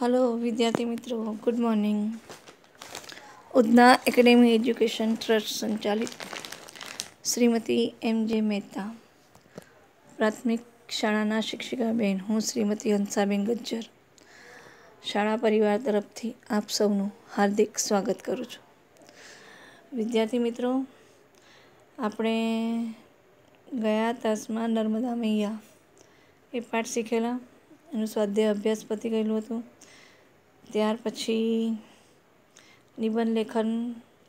Hello विद्यार्थी मित्रों, good morning. Udhna academy education trust संचालित श्रीमती એમ.જે. મહેતા પ્રાથમિક શાળાના શિક્ષિકાબેન હું શ્રીમતી હંસાબેન ગજ્જર શાળા પરિવાર તરફથી આપ સૌનું હાર્દિક સ્વાગત કરું છું। વિદ્યાર્થી મિત્રો, આપણે ગયા તાસમાં નર્મદા મૈયા એ પાઠ શીખેલા, એનું સ્વાધ્યાય અભ્યાસ પતી ગયેલું હતું। ત્યાર પછી નિબંધ લેખન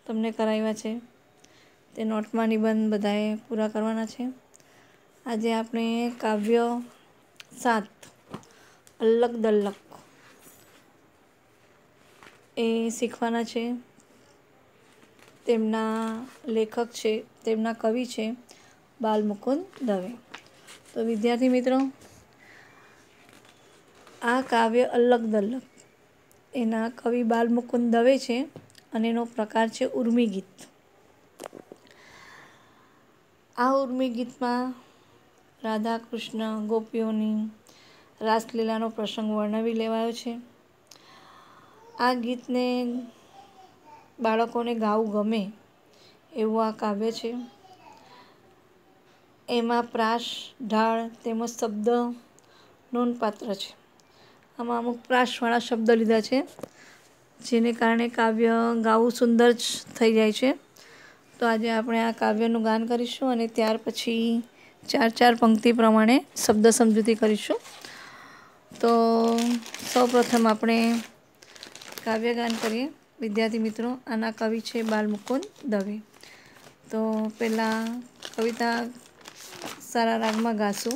તમને કરાવ્યા છે, તે નોટમાં નિબંધ બધાએ પૂરા કરવાના છે। આજે આપણે કાવ્ય 7 અલ્લક દલ્લક એ શીખવાના છે। તેમના લેખક છે, તેમના કવિ છે બાલમુકુંદ દવે। તો વિદ્યાર્થી મિત્રો, આ કાવ્ય અલ્લક દલ્લક એના કવિ બાલમુકુંદ દવે છે અને એનો પ્રકાર છે ઉર્મી ગીત। આ ઉર્મી ગીતમાં રાધા કૃષ્ણ ગોપીઓની રાસલીલાનો પ્રસંગ વર્ણવી લેવાયો છે। આ ગીતને બાળકોને ગાવું ગમે એવું આ કાવ્ય છે। એમાં પ્રાસ, ઢાળ તેમજ શબ્દ નોંધપાત્ર છે। આમાં અમુક પ્રાસવાળા શબ્દ લીધા છે, જેને કારણે કાવ્ય ગાવું સુંદર જ થઈ જાય છે। તો આજે આપણે આ કાવ્યનું ગાન કરીશું અને ત્યાર પછી 4 પંક્તિ પ્રમાણે શબ્દ સમજૂતી કરીશું। તો સૌપ્રથમ આપણે કાવ્ય ગાન કરીએ। વિદ્યાર્થી મિત્રો, આના કવિ છે બાલમુકુંદ દવે। તો પહેલાં કવિતા સારા રાગમાં ગાશું।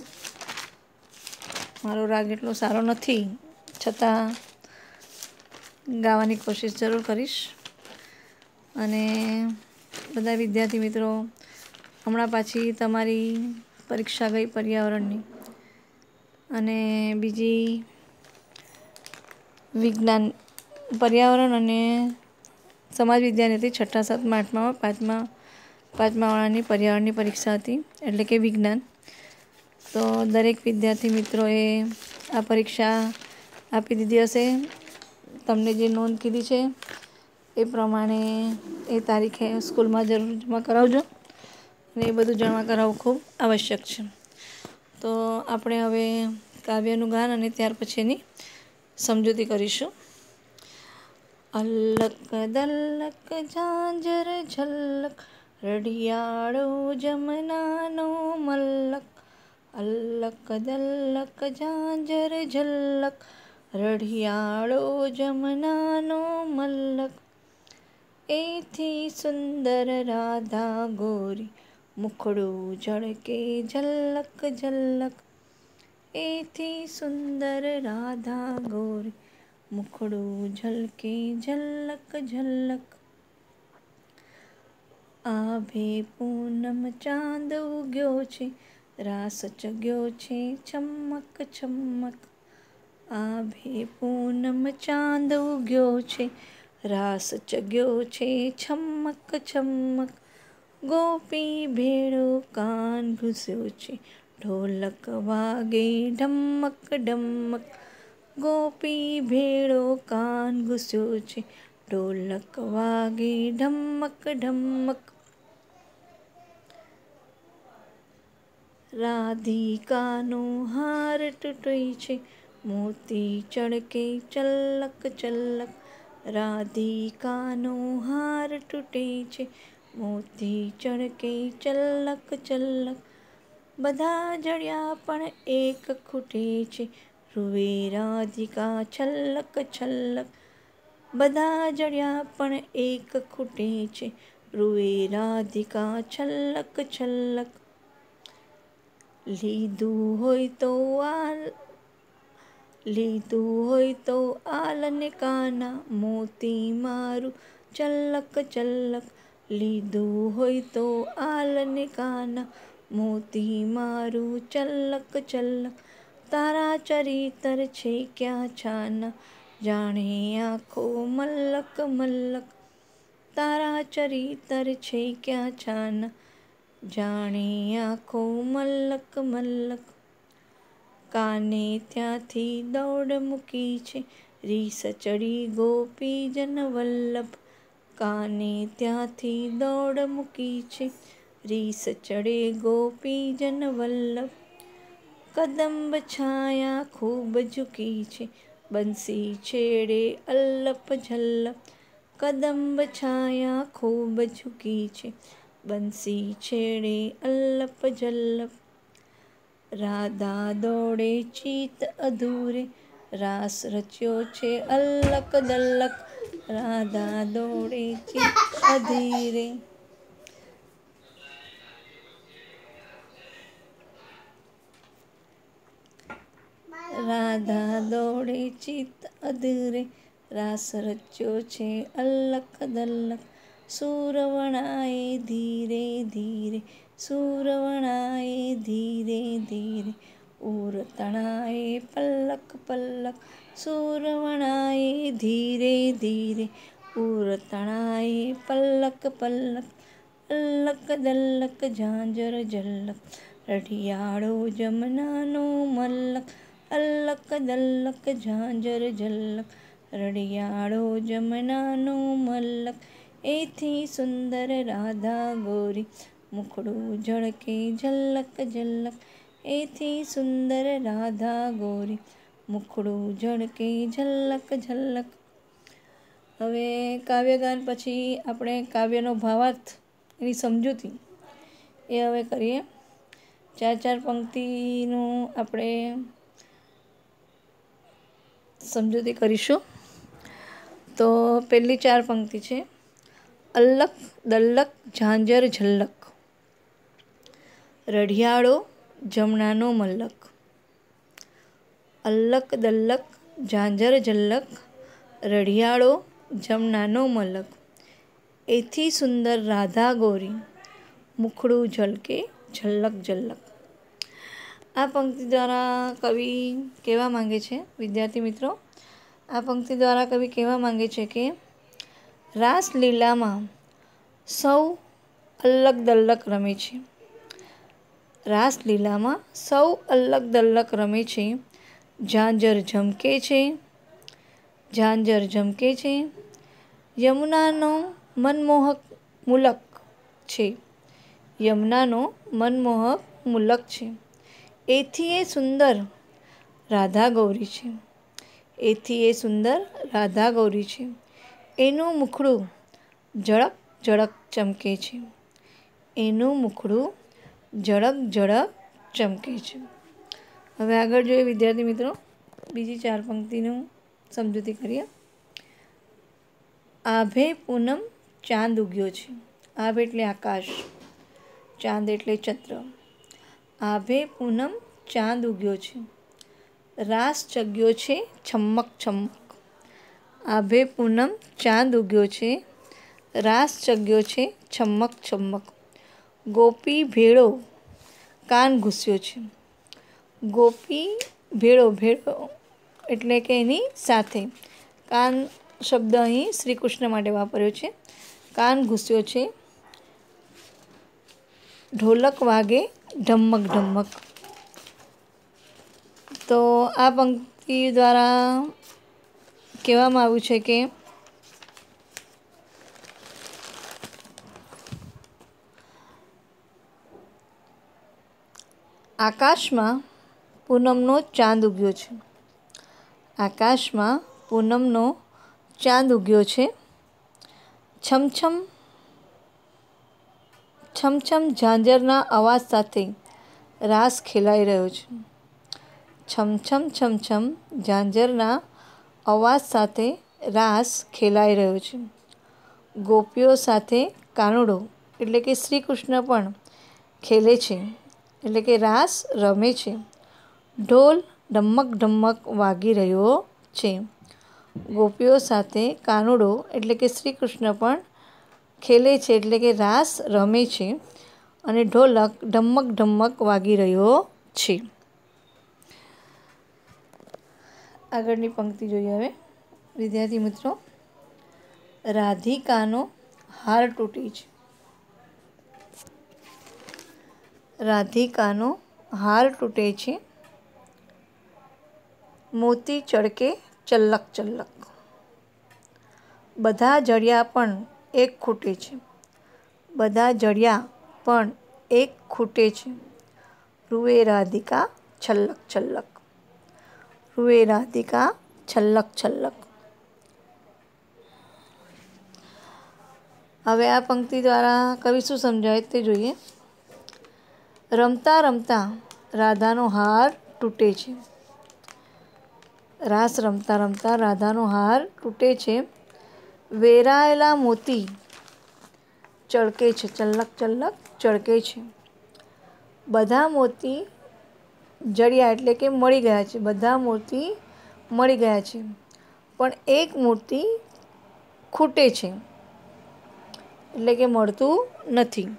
મારો રાગ એટલો સારો નથી, છતાં ગાવાની કોશિશ જરૂર કરીશ। અને બધા વિદ્યાર્થી મિત્રો, હમણાં પાછી તમારી પરીક્ષા ગઈ પર્યાવરણની, અને બીજી વિજ્ઞાન, પર્યાવરણ અને સમાજ વિજ્ઞાન હતી 6ઠા 7મા 8મા 5મા વાળાની પર્યાવરણની પરીક્ષા હતી, એટલે કે વિજ્ઞાન। તો દરેક વિદ્યાર્થી મિત્રોએ આ પરીક્ષા આપી દીધી હશે। તમને જે નોંધ કીધી છે એ પ્રમાણે એ તારીખે સ્કૂલમાં જરૂર જમા કરાવજો, અને એ બધું જમા કરાવવું ખૂબ આવશ્યક છે। તો આપણે હવે કાવ્યનું ગાન અને ત્યાર પછી એની સમજૂતી કરીશું। અલ્લક દલ્લક ઝાંઝર ઝલ્લક, રઢિયાળો જમનાનો મલ્લક। અલ્લક દલ્લક ઝાંઝર ઝલ્લક, રઢિયાળો જમનાનો મલ્લક। એથી સુંદર રાધા ગોરી, મુખડું ઝળકે ઝલ્લક ઝલ્લક। એથી સુંદર રાધા ગોરી, મુખડું ઝળકે ઝલ્લક ઝલ્લક। આભે પૂનમ ચાંદ ઉગ્યો છે, રાસ ચગ્યો છે છમક છમક। આભે પૂનમ ચાંદ ઉગ્યો છે, રાસ ચગ્યો છે છમક છમક। ગોપી ભેળો કાન ઘૂસ્યો છે, ઢોલક વાગે ઢમક ઢમક। ગોપી ભેળો કાન ઘૂસ્યો છે, ઢોલક વાગે ઢમક ઢમક। રાધિકાનો હાર તૂટ્યો છે, મોતી ચળકે ચલ્લક ચલ્લક। રાધિકાનો હાર તૂટે છે, મોતી ચળકે ચલ્લક ચલ્લક। બધા જડ્યા પણ એક ખૂટે છે, રૂવે રાધિકા છલ્લક છલ્લક। બધા જડ્યા પણ એક ખૂટે છે, રૂવે રાધિકા છલ્લક છલ્લક। લીધું હોય તો આલ ને કાના, મોતી મારું ચલ્લક ચલ્લક। લીધું હોય તો આલ ને કાના, મોતી મારું ચલ્લક ચલ્લક। તારા ચરિતર છે ક્યાં છાના, જાણે આંખો મલક મલક। તારા ચરિતર છે ક્યાં છાના, જાણે આંખો મલક મલક। કાને ત્યાંથી દોડ મૂકી છે, રીસ ચડી ગોપીજન વલ્લભ, કાને ત્યાંથી દોડ મૂકી છે. રીસ ચડે ગોપીજન વલ્લભ, કદંબ છાયા ખૂબ ઝૂકી છે. બંસી છેડે અલ્લપ ઝલ્લપ, કદંબ છાયા ખૂબ ઝૂકી છે. બંસી છેડે અલ્લપ ઝલ્લપ, રાધા દોડે ચિત્ત અધૂરે, રાસ રચ્યો છે અલ્લક દલ્લક. રાધા દોડે ચિત્ત અધીરે. રાધા દોડે ચિત્ત અધૂરે, રાસ રચ્યો છે અલ્લક દલ્લક. સૂરવણાએ ધીરે ધીરે, સૂરવણાએ ધીરે ધીરે, ઉર તણાએ પલ્લક પલ્લક. સૂરવણાએ ધીરે ધીરે, ઉર તણાએ પલ્લક પલ્લક. અલ્લક દલ્લક ઝાંઝર ઝલ્લક, રઢિયાળો જમનાનો મલ્લક. અલ્લક દલ્લક ઝાંઝર ઝલ્લક, રઢિયાળો જમનાનો મલ્લક. એથી સુંદર રાધા ગોરી, મુખડું ઝળકે ઝલ્લક ઝલ્લક. એથી સુંદર રાધા ગોરી, મુખડું ઝળકે ઝલ્લક ઝલ્લક. હવે કાવ્યગાન પછી આપણે કાવ્યનો ભાવાર્થ, એની સમજૂતી એ હવે કરીએ. ચાર ચાર પંક્તિનું આપણે સમજૂતી કરીશું. તો પહેલી ચાર પંક્તિ છે: અલ્લક દલ્લક ઝાંઝર ઝલ્લક, રઢિયાળો જમનાનો મલ્લક. અલ્લક દલ્લક ઝાંઝર ઝલ્લક, રઢિયાળો જમનાનો મલ્લક. એથી સુંદર રાધા ગોરી, મુખડું ઝળકે ઝલ્લક ઝલ્લક. આ પંક્તિ દ્વારા કવિ કહેવા માંગે છે, વિદ્યાર્થી મિત્રો, આ પંક્તિ દ્વારા કવિ કહેવા માંગે છે કે રાસલીલામાં સૌ અલ્લક દલ્લક રમે છે. રાસલીલામાં સૌ અલ્લક દલ્લક રમે છે. ઝાંઝર ઝમકે છે, ઝાંઝર ઝમકે છે. યમુનાનો મનમોહક મુલક છે, યમુનાનો મનમોહક મુલક છે. એથી એ સુંદર રાધા ગૌરી છે, એથી એ સુંદર રાધા ગૌરી છે. એનું મુખડું ઝળક ઝળક ચમકે છે, એનું મુખડું ઝળક ઝળક ચમકે છે. હવે આગળ જોઈએ વિદ્યાર્થી મિત્રો, બીજી ચાર પંક્તિનું સમજૂતી કરીએ. આભે પૂનમ ચાંદ ઉગ્યો છે. આભ એટલે આકાશ, ચાંદ એટલે ચંદ્ર. આભે પૂનમ ચાંદ ઉગ્યો છે, રાસ ચગ્યો છે છમ્મક છમ્મક. આભે પૂનમ ચાંદ ઉગ્યો છે, રાસ ચગ્યો છે છમ્મક છમ્મક. ગોપી ભેળો કાન ઘૂસ્યો છે. ગોપી ભેળો, ભેળો એટલે કે એની સાથે. કાન શબ્દ અહીં શ્રી કૃષ્ણ માટે વાપર્યો છે. કાન ઘૂસ્યો છે. ઢોલક વાગે ઢમક ઢમક. તો આ પંક્તિ દ્વારા કહેવામાં આવ્યું છે કે આકાશમાં પૂનમનો ચાંદ ઉગ્યો છે. આકાશમાં પૂનમનો ચાંદ ઉગ્યો છે. છમછમ છમછમ ઝાંઝરના અવાજ સાથે રાસ ખેલાઈ રહ્યો છે. છમછમ છમછમ ઝાંઝરના અવાજ સાથે રાસ ખેલાઈ રહ્યો છે. ગોપીઓ સાથે કાનુડો એટલે કે શ્રી કૃષ્ણ પણ ખેલે છે, એટલે કે રાસ રમે છે. ઢોલ ઢમક ઢમક વાગી રહ્યો છે. ગોપીઓ સાથે કાનુડો એટલે કે શ્રી કૃષ્ણ પણ ખેલે છે, એટલે કે રાસ રમે છે. અને ઢોલક ઢમક ઢમક વાગી રહ્યો છે. આગળની પંક્તિ જોઈએ હવે વિદ્યાર્થી મિત્રો. રાધિકાનો હાર તૂટે છે. રાધિકાનો હાર તૂટે છે. મોતી ચળકે ચલ્લક ચલ્લક. બધા જળિયા પણ એક ખૂટે છે. બધા જળિયા પણ એક ખૂટે છે. રૂએ રાધિકા છલ્લક છલ્લક. રૂએ રાધિકા છલ્લક છલ્લક. હવે આ પંક્તિ દ્વારા કવિ શું સમજાવે તે જોઈએ. રમતા રમતા રાધાનો હાર તૂટે છે. રાસ રમતા રમતા રાધાનો હાર તૂટે છે. વેરાયેલા મોતી ચળકે છે. ચલ્લક ચલ્લક ચળકે છે. બધા મોતી જળિયા એટલે કે મળી ગયા છે. બધા મોતી મળી ગયા છે, પણ એક મોતી ખૂટે છે એટલે કે મળતું નથી.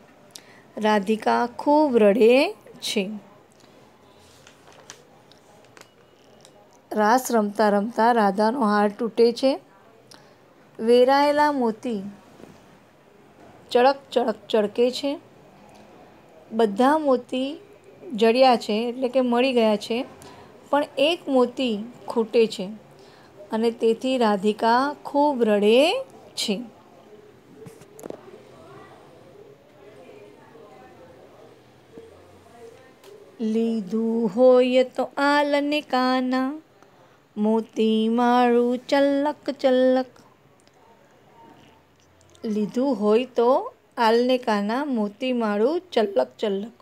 રાધિકા ખૂબ રડે છે. રાસ રમતા રમતા રાધાનો હાર તૂટે છે. વેરાયેલા મોતી ચળક ચળક ચળકે છે. બધા મોતી જળ્યા છે એટલે કે મળી ગયા છે, પણ એક મોતી ખૂટે છે અને તેથી રાધિકા ખૂબ રડે છે. લીધું હોય તો આલને કાના, મોતી માળું ચલ્લક ચલ્લક. લીધું હોય તો આલને કાના, મોતી માળું ચલ્લક ચલ્લક.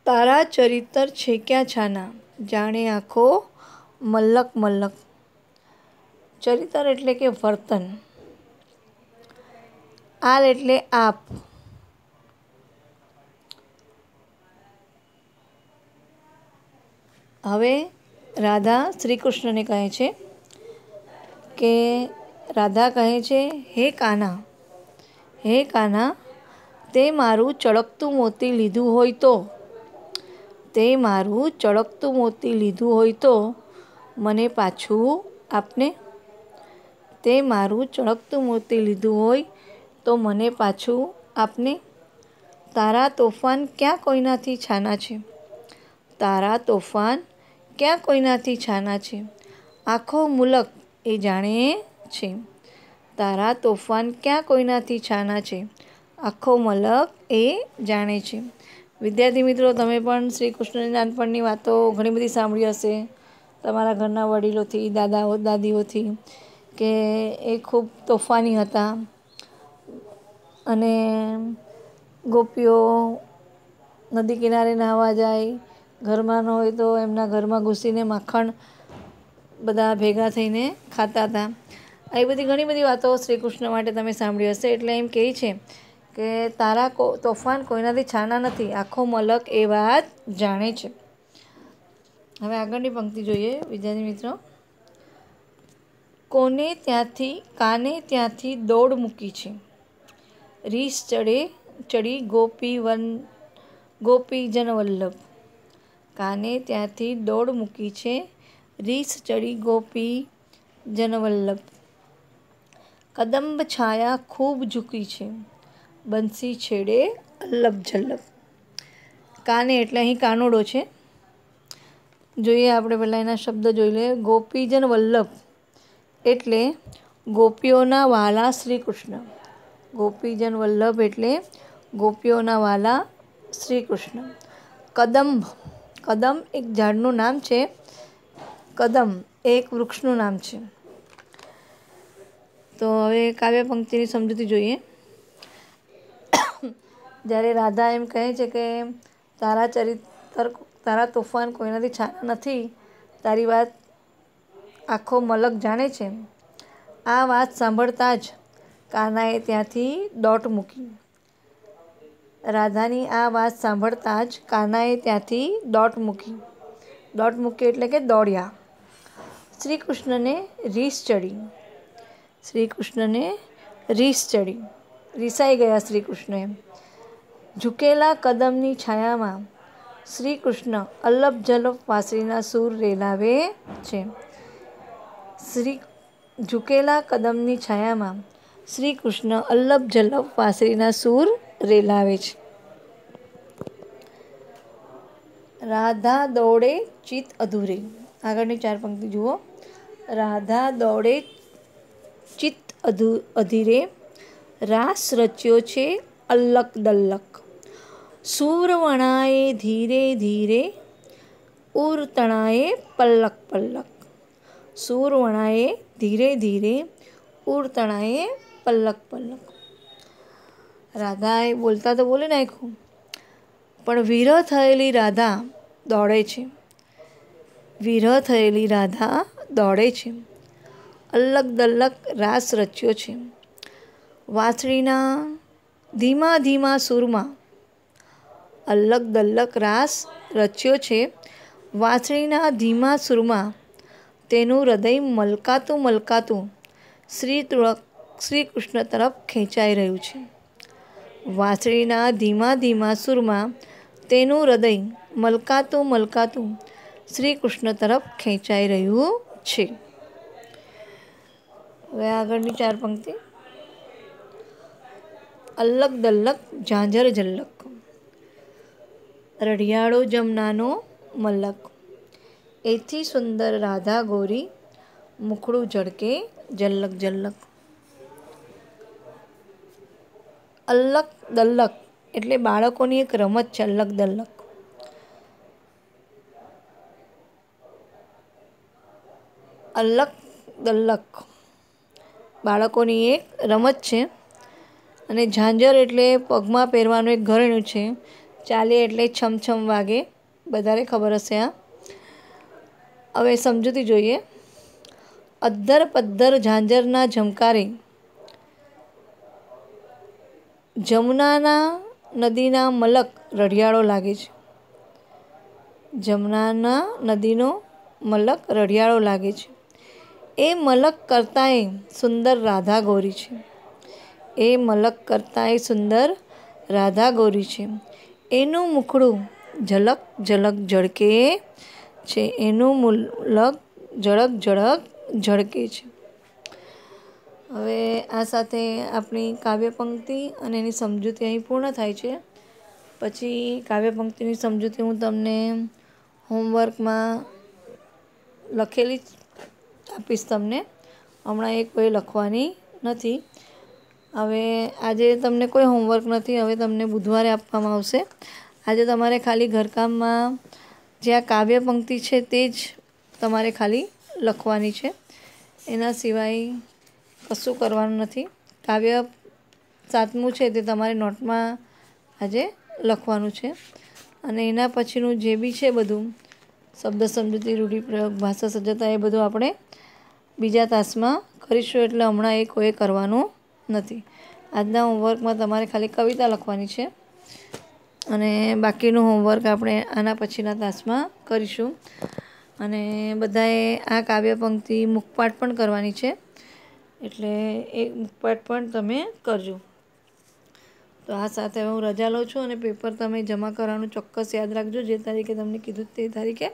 તારા ચરિતર છેક્યા છાના, જાણે આંખો મલક મલક. ચરિતર એટલે કે વર્તન. આલ એટલે આપ. હવે રાધા શ્રી કૃષ્ણને કહે છે કે રાધા કહે છે, હે કાના, હે કાના, તે મારું ચળકતું મોતી લીધું હોય તો, તે મારું ચળકતું મોતી લીધું હોય તો મને પાછું આપને. તે મારું ચળકતું મોતી લીધું હોય તો મને પાછું આપને. તારા તોફાન ક્યાં કોઈનાથી છાના છે. તારા તોફાન ક્યાં કોઈનાથી છાના છે. આંખો મુલક એ જાણે છે. તારા તોફાન ક્યાં કોઈનાથી છાના છે. આંખો મલક એ જાણે છે. વિદ્યાર્થી મિત્રો, તમે પણ શ્રી કૃષ્ણની નાનપણની વાતો ઘણી બધી સાંભળી હશે તમારા ઘરના વડીલોથી, દાદાઓ દાદીઓથી, કે એ ખૂબ તોફાની હતા અને ગોપીઓ નદી કિનારે નાહવા જાય, ઘરમાં ન હોય તો એમના ઘરમાં ઘૂસીને માખણ બધા ભેગા થઈને ખાતા હતા. આવી બધી ઘણી બધી વાતો શ્રી કૃષ્ણ માટે તમે સાંભળી હશે. એટલે એમ કહે છે કે તારા તોફાન કોઈનાથી છાના નથી, આંખો મલક એ વાત જાણે છે. હવે આગળની પંક્તિ જોઈએ વિદ્યાર્થી મિત્રો. કાને ત્યાંથી દોડ મૂકી છે. રીસ ચડી ગોપીજન વલ્લભ. કાને ત્યાંથી દોડ મૂકી છે. રીસ ચડી ગોપીજન વલ્લભ. કદંબ છાયા ખૂબ ઝૂકી છે. બંસી છેડે અલ્લભ જલ્લભ. કાને એટલે અહીં કાનુડો છે. જોઈએ આપણે પહેલાં એના શબ્દ જોઈ લઈએ. ગોપીજન વલ્લભ એટલે ગોપીઓના વાલા શ્રી કૃષ્ણ. ગોપીજન વલ્લભ એટલે ગોપીઓના વાલા શ્રી કૃષ્ણ. કદંબ, કદમ એક ઝાડનું નામ છે. કદમ એ એક વૃક્ષનું નામ છે. તો હવે કાવ્ય પંક્તિની સમજૂતી જોઈએ. જ્યારે રાધા એમ કહે છે કે તારા તોફાન કોઈનાથી છાના નથી, તારી વાત આંખો મલક જાણે છે, આ વાત સાંભળતા જ કાનાએ ત્યાંથી દોટ મૂકી. રાધાની આ વાત સાંભળતા જ કાનાએ ત્યાંથી દોટ મૂકી. દોટ મૂકી એટલે કે દોડ્યા. શ્રી કૃષ્ણને રીસ ચડી. શ્રી કૃષ્ણને રીસ ચડી, રીસાઈ ગયા શ્રી કૃષ્ણ એમ. ઝૂકેલા કદમની છાયામાં શ્રી કૃષ્ણ અલ્લભ જલ્લભ વાંસળીના સૂર રેલાવે છે. ઝૂકેલા કદમની છાયામાં શ્રી કૃષ્ણ અલ્લભ જલ્લભ વાંસળીના સૂર રેલાવે છે. રાધા દોડે ચિત અધૂરે. આગળની 4 પંક્તિ જુઓ. રાધા દોડે ચિત્ત અધીરે, રાસ રચ્યો છે અલ્લક દલ્લક. સૂર વણાએ ધીરે ધીરે, ઉર તણાએ પલ્લક પલ્લક. સૂર વણાએ ધીરે ધીરે, ઉર તણાએ પલ્લક પલ્લક. રાધાએ બોલતા તો બોલી નાખ્યું, પણ વિરહ થયેલી રાધા દોડે છે. વિરહ થયેલી રાધા દોડે છે. અલ્લક દલ્લક રાસ રચ્યો છે. વાંસળીના ધીમા ધીમા સૂરમાં અલ્લક દલ્લક રાસ રચ્યો છે. વાંસળીના ધીમા સૂરમાં તેનું હૃદય મલકાતું મલકાતું શ્રી કૃષ્ણ તરફ ખેંચાઈ રહ્યું છે. વાંસળીના ધીમા ધીમા સૂરમાં તેનું હૃદય મલકાતું મલકાતું શ્રી કૃષ્ણ તરફ ખેંચાઈ રહ્યું છે. હવે આગળની 4 પંક્તિ. અલ્લક દલ્લક ઝાંઝર ઝલ્લક, રઢિયાળો જમનાનો મલક. એથી સુંદર રાધા ગોરી, મુખડું ઝળકે જલ્લક જલ્લક. અલ્લક દલ્લક એટલે બાળકોની એક રમત છે. અલ્લક દલ્લક અલ્લક દલ્લક બાળકોની એક રમત છે. અને ઝાંઝર એટલે પગમાં પહેરવાનું એક ઘરેણું છે. ચાલે એટલે છમછમ વાગે, બધાને ખબર હશે. હવે સમજૂતી જોઈએ. અદ્ધર પદ્ધર ઝાંઝરના ઝમકારે, જમુનાના નદીના મલક રઢિયાળો લાગે છે. જમુનાના નદીનો મલક રઢિયાળો લાગે છે. એ મલક કરતાંય સુંદર રાધા ગોરી છે. એ મલક કરતાંય સુંદર રાધા ગોરી છે. એનું મુખડું ઝલક ઝલક ઝળકે છે. એનું મુલક ઝળક ઝળક ઝળકે છે. હવે આ સાથે આપણી કાવ્ય પંક્તિ અને એની સમજૂતી અહીં પૂર્ણ થાય છે. પછી કાવ્ય પંક્તિની સમજૂતી હું તમને હોમવર્કમાં લખેલી આપીશ તમને. હમણાં એ કોઈ લખવાની નથી. હવે આજે તમને કોઈ હોમવર્ક નથી. હવે તમને બુધવારે આપવામાં આવશે. આજે તમારે ખાલી ઘરકામમાં જે આ કાવ્ય પંક્તિ છે તે જ તમારે ખાલી લખવાની છે. એના સિવાય કશું કરવાનું નથી. કાવ્ય 7મું છે તે તમારે નોટમાં આજે લખવાનું છે. અને એના પછીનું જે બી છે બધું શબ્દ સમજૂતી, રૂઢિપ્રયોગ, ભાષા સજ્જતા એ બધું આપણે બીજા તાસમાં કરીશું. એટલે હમણાં એ કોઈ કરવાનું નથી. આજના હોમવર્કમાં તમારે ખાલી કવિતા લખવાની છે. અને બાકીનું હોમવર્ક આપણે આના પછીના તાસમાં કરીશું. અને બધાએ આ કાવ્ય પંક્તિ મુખપાઠ પણ કરવાની છે. એટલે એ મુખપાઠ પણ તમે કરજો. તો આ સાથે હું રજા લઉં છું. અને પેપર તમે જમા કરવાનું ચોક્કસ યાદ રાખજો. જે તારીખે તમને કીધું તે તારીખે